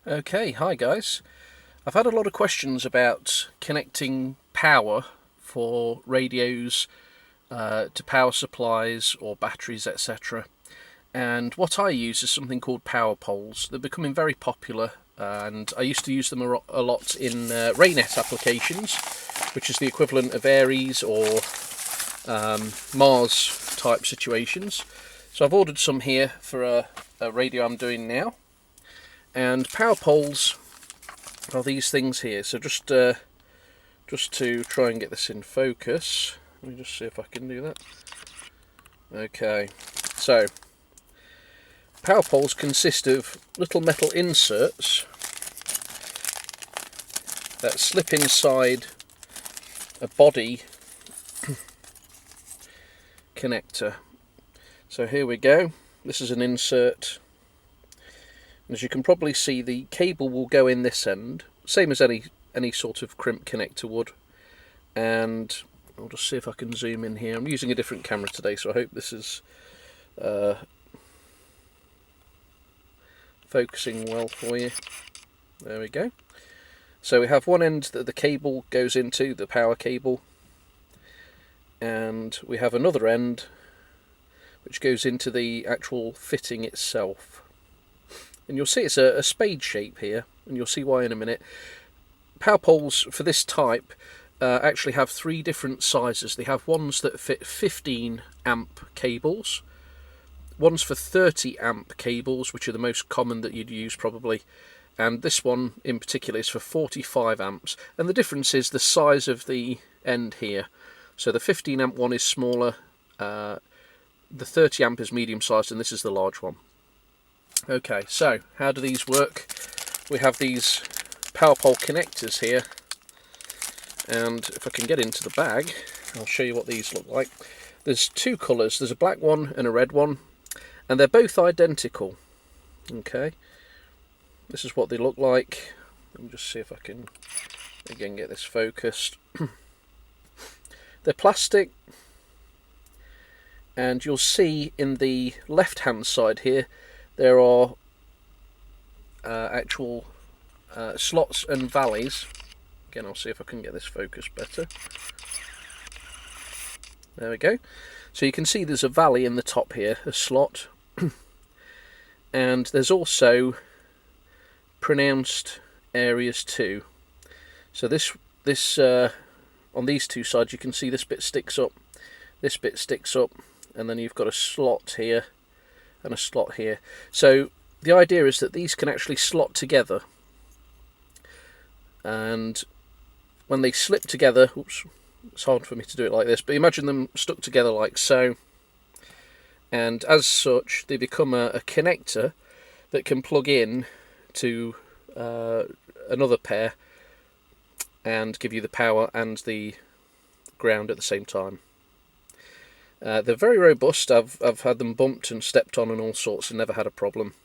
Okay, hi guys. I've had a lot of questions about connecting power for radios to power supplies or batteries, etc. And what I use is something called Powerpoles. They're becoming very popular, and I used to use them a lot in Raynet applications, which is the equivalent of Aries or Mars type situations. So I've ordered some here for a radio I'm doing now. And Powerpoles are these things here. So just to try and get this in focus, let me just see if I can do that. Okay, so Powerpoles consist of little metal inserts that slip inside a body connector. So here we go. This is an insert. As you can probably see, the cable will go in this end, same as any sort of crimp connector would. And I'll just see if I can zoom in here. I'm using a different camera today, so I hope this is focusing well for you. There we go. So we have one end that the cable goes into, the power cable, and we have another end which goes into the actual fitting itself. And you'll see it's a spade shape here, and you'll see why in a minute. Powerpoles for this type actually have three different sizes. They have ones that fit 15 amp cables, ones for 30 amp cables, which are the most common that you'd use probably, and this one in particular is for 45 amps. And the difference is the size of the end here. So the 15 amp one is smaller, the 30 amp is medium sized, and this is the large one. Okay, so how do these work? We have these Powerpole connectors here, and if I can get into the bag, I'll show you what these look like. There's two colours, there's a black one and a red one, and they're both identical. Okay, this is what they look like. Let me just see if I can again get this focused. They're plastic, and you'll see in the left hand side here there are actual slots and valleys. Again, I'll see if I can get this focused better. There we go. So you can see there's a valley in the top here, a slot, and there's also pronounced areas too. So this on these two sides you can see this bit sticks up, this bit sticks up, and then you've got a slot here and a slot here. So the idea is that these can actually slot together, and when they slip together, oops, it's hard for me to do it like this, but imagine them stuck together like so, and as such they become a connector that can plug in to another pair and give you the power and the ground at the same time. They're very robust. I've had them bumped and stepped on and all sorts and never had a problem.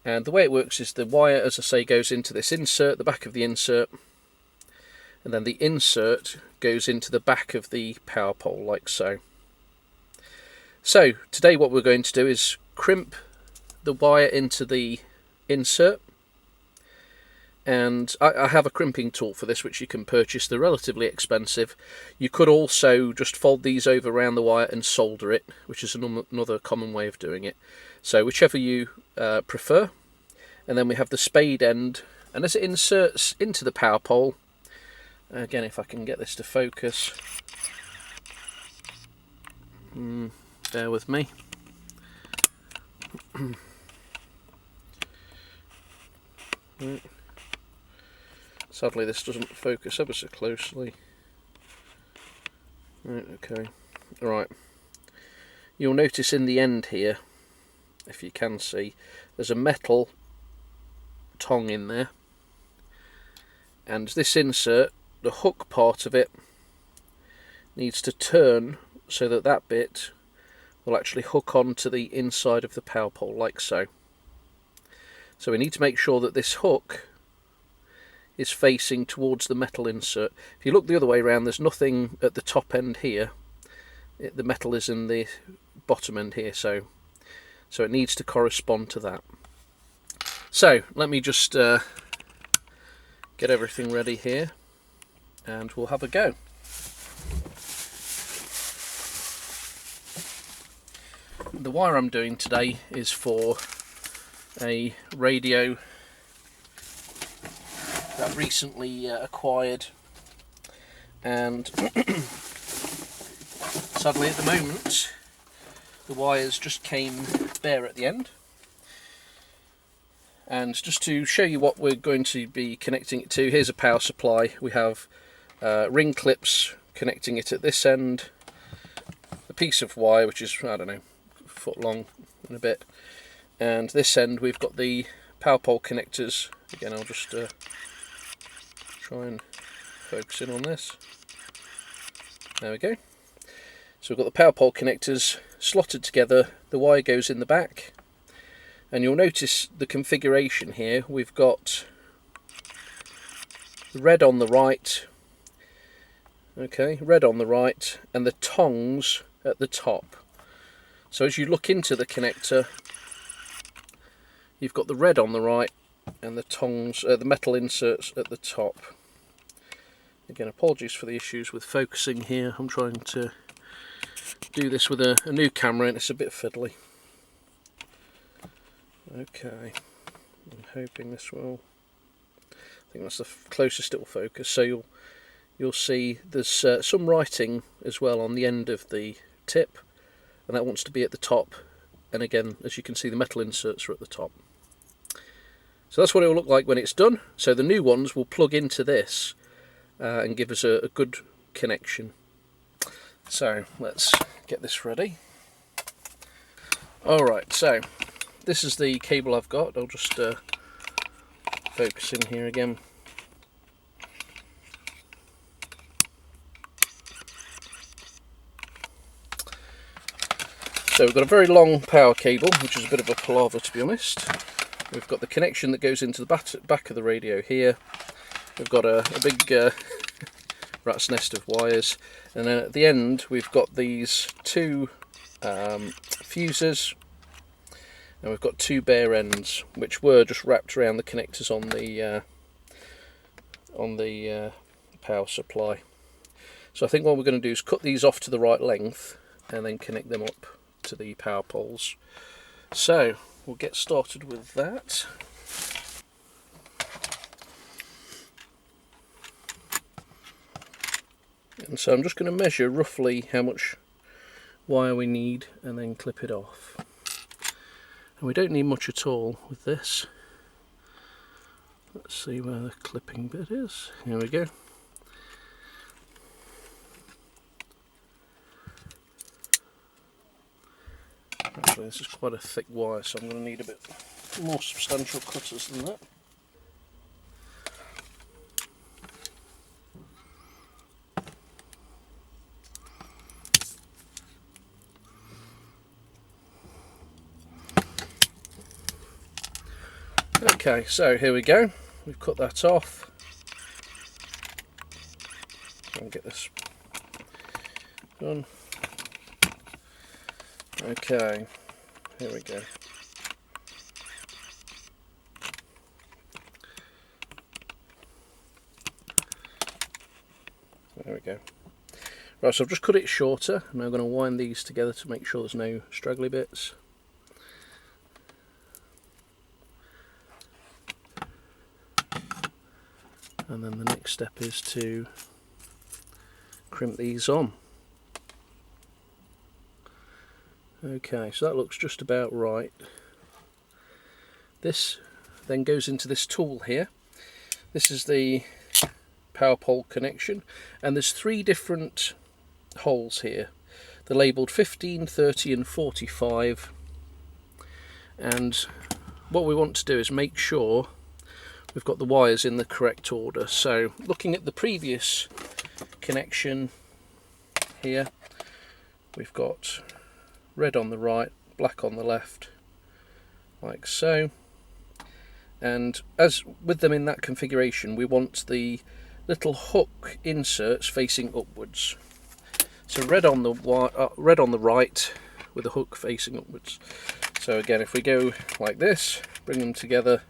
And the way it works is the wire, as I say, goes into this insert, the back of the insert, and then the insert goes into the back of the power pole like so. So today what we're going to do is crimp the wire into the insert, and I have a crimping tool for this which you can purchase. They're relatively expensive. You could also just fold these over around the wire and solder it, which is another common way of doing it. So whichever you prefer. And then we have the spade end, and as it inserts into the power pole, again if I can get this to focus, bear with me. Right. Sadly this doesn't focus ever so closely. Right, okay. Alright. You'll notice in the end here, if you can see, there's a metal tongue in there. And this insert, the hook part of it, needs to turn so that that bit will actually hook onto the inside of the power pole like so. So we need to make sure that this hook is facing towards the metal insert. If you look the other way around, there's nothing at the top end here. The metal is in the bottom end here, so it needs to correspond to that. So let me just get everything ready here and we'll have a go. The wire I'm doing today is for a radio that I've recently acquired, and sadly at the moment the wires just came bare at the end. And just to show you what we're going to be connecting it to, here's a power supply. We have ring clips connecting it at this end, a piece of wire which is, I don't know, a foot long and a bit, and this end we've got the Powerpole connectors. Again, I'll just try and focus in on this. There we go. So we've got the Powerpole connectors slotted together, the wire goes in the back. And you'll notice the configuration here. We've got the red on the right, okay, red on the right, and the tongs at the top. So as you look into the connector, you've got the red on the right and the tongs, the metal inserts at the top. Again, apologies for the issues with focusing here. I'm trying to do this with a new camera and it's a bit fiddly. Okay, I'm hoping this will, I think that's the closest it will focus. So you'll see there's some writing as well on the end of the tip, and that wants to be at the top, and again, as you can see, the metal inserts are at the top. So that's what it will look like when it's done. So the new ones will plug into this and give us a good connection. So let's get this ready. Alright, so this is the cable I've got. I'll just focus in here again. So we've got a very long power cable, which is a bit of a palaver to be honest. We've got the connection that goes into the back of the radio here. We've got a big rat's nest of wires, and then at the end we've got these two fuses. And we've got two bare ends, which were just wrapped around the connectors on the power supply. So I think what we're going to do is cut these off to the right length and then connect them up to the power poles. So we'll get started with that. And so I'm just going to measure roughly how much wire we need and then clip it off. And we don't need much at all with this. Let's see where the clipping bit is. Here we go. Actually, this is quite a thick wire, so I'm going to need a bit more substantial cutters than that. Okay, so here we go. We've cut that off. Try and get this done. Okay, here we go. There we go. Right, so I've just cut it shorter. I'm now going to wind these together to make sure there's no straggly bits. And then the next step is to crimp these on. Okay, so that looks just about right. This then goes into this tool here. This is the Powerpole connection, and there's three different holes here. They're labelled 15, 30 and 45, and what we want to do is make sure we've got the wires in the correct order. So looking at the previous connection here, we've got red on the right, black on the left, like so. And as with them in that configuration, we want the little hook inserts facing upwards. So red on the right with the hook facing upwards. So again, if we go like this, bring them together,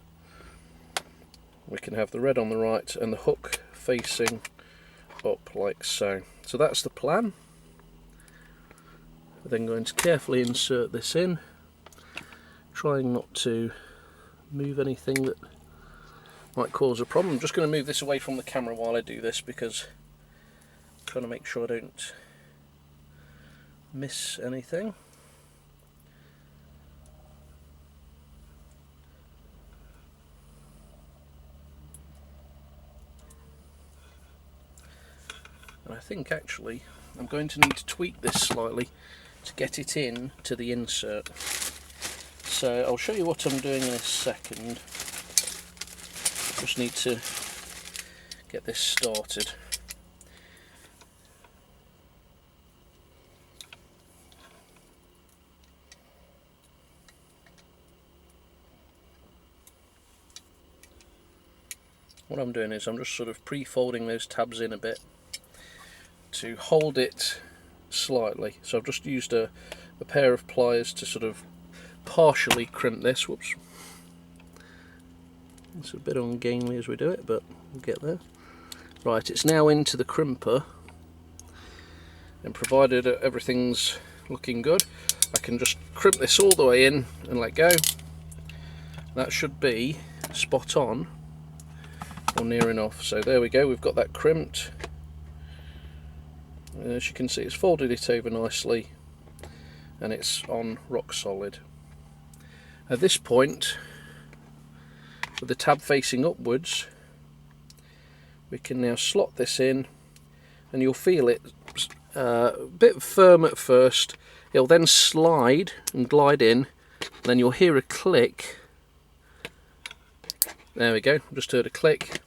we can have the red on the right and the hook facing up like so. So that's the plan. We're then going to carefully insert this in, trying not to move anything that might cause a problem. I'm just going to move this away from the camera while I do this, because I'm trying to make sure I don't miss anything. And I think actually I'm going to need to tweak this slightly to get it in to the insert. So I'll show you what I'm doing in a second. Just need to get this started. What I'm doing is I'm just sort of pre-folding those tabs in a bit to hold it slightly. So I've just used a pair of pliers to sort of partially crimp this. Whoops. It's a bit ungainly as we do it, but we'll get there. Right, it's now into the crimper, and provided everything's looking good, I can just crimp this all the way in and let go. That should be spot on, or near enough. So there we go, we've got that crimped. As you can see, it's folded it over nicely and it's on rock solid. At this point, with the tab facing upwards, we can now slot this in, and you'll feel it a bit firm at first. It'll then slide and glide in, and then you'll hear a click. There we go, just heard a click.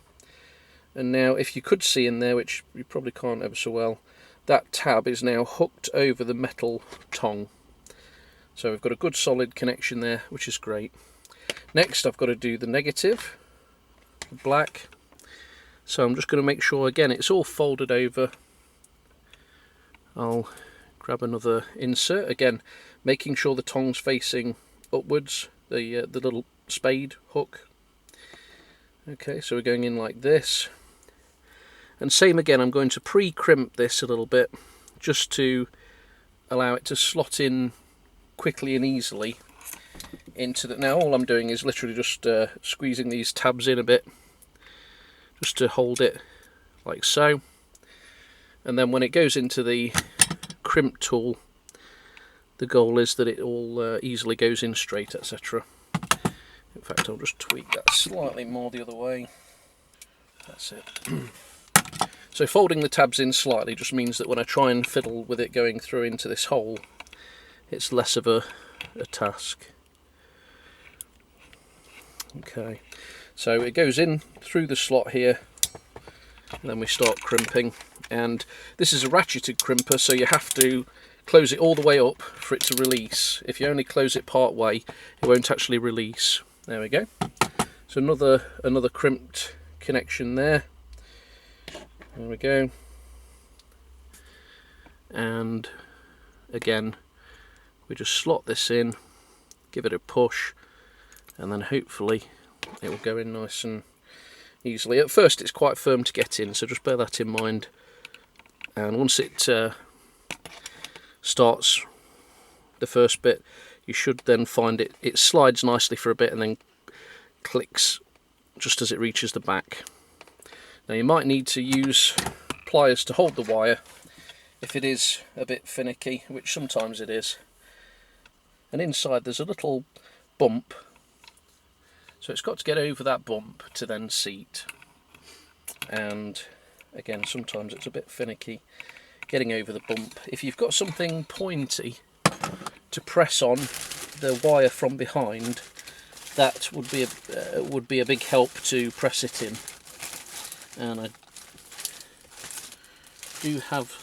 And now, if you could see in there, which you probably can't ever so well, that tab is now hooked over the metal tongue. So we've got a good solid connection there, which is great. Next I've got to do the negative, the black. So I'm just going to make sure, again, it's all folded over. I'll grab another insert, again making sure the tongue's facing upwards, the little spade hook. Okay, so we're going in like this. And same again, I'm going to pre-crimp this a little bit, just to allow it to slot in quickly and easily into the... Now all I'm doing is literally just squeezing these tabs in a bit, just to hold it like so. And then when it goes into the crimp tool, the goal is that it all easily goes in straight, etc. In fact, I'll just tweak that slightly more the other way. That's it. So folding the tabs in slightly just means that when I try and fiddle with it going through into this hole, it's less of a task. Okay, so it goes in through the slot here, and then we start crimping. And this is a ratcheted crimper, so you have to close it all the way up for it to release. If you only close it part way, it won't actually release. There we go. So another crimped connection there. There we go. And again, we just slot this in, give it a push, and then hopefully it will go in nice and easily. At first it's quite firm to get in, so just bear that in mind. And once it starts the first bit, you should then find it slides nicely for a bit and then clicks just as it reaches the back. Now you might need to use pliers to hold the wire if it is a bit finicky, which sometimes it is. And inside there's a little bump, so it's got to get over that bump to then seat. And again, sometimes it's a bit finicky getting over the bump. If you've got something pointy to press on the wire from behind, that would be a big help to press it in. And I do have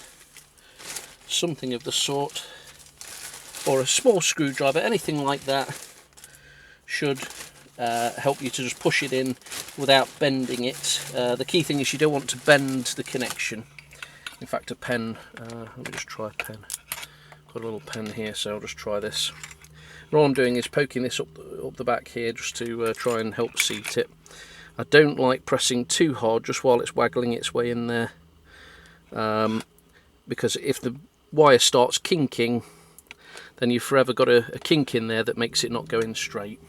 something of the sort, or a small screwdriver, anything like that should help you to just push it in without bending it. The key thing is you don't want to bend the connection. In fact, a pen, let me just try a pen. Got a little pen here, so I'll just try this. And all I'm doing is poking this up the back here just to try and help seat it. I don't like pressing too hard just while it's waggling its way in there, because if the wire starts kinking, then you've forever got a kink in there that makes it not go in straight.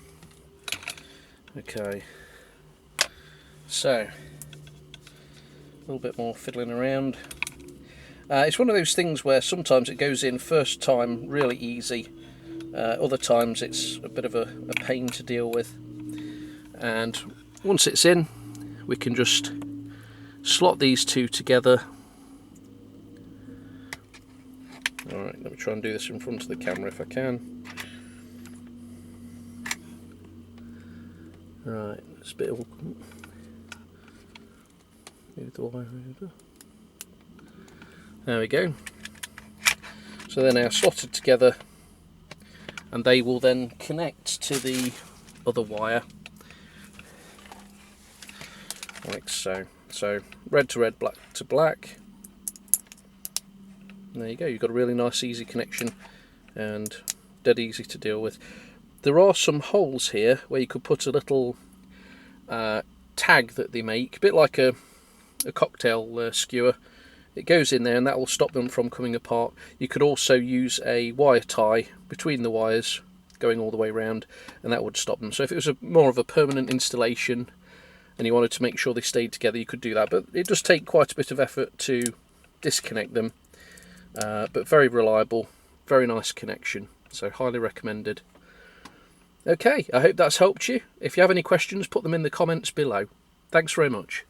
Okay, so a little bit more fiddling around. It's one of those things where sometimes it goes in first time really easy, other times it's a bit of a pain to deal with, and once it's in we can just slot these two together. Alright, let me try and do this in front of the camera if I can. Right, it's a bit of... Move the wire over. There we go. So they're now slotted together, and they will then connect to the other wire, like so. So red to red, black to black. And there you go, you've got a really nice easy connection and dead easy to deal with. There are some holes here where you could put a little tag that they make, a bit like a cocktail skewer. It goes in there and that will stop them from coming apart. You could also use a wire tie between the wires going all the way around, and that would stop them. So if it was more of a permanent installation and you wanted to make sure they stayed together, you could do that, but it does take quite a bit of effort to disconnect them. But very reliable, very nice connection, so highly recommended. Okay, I hope that's helped you. If you have any questions, put them in the comments below. Thanks very much.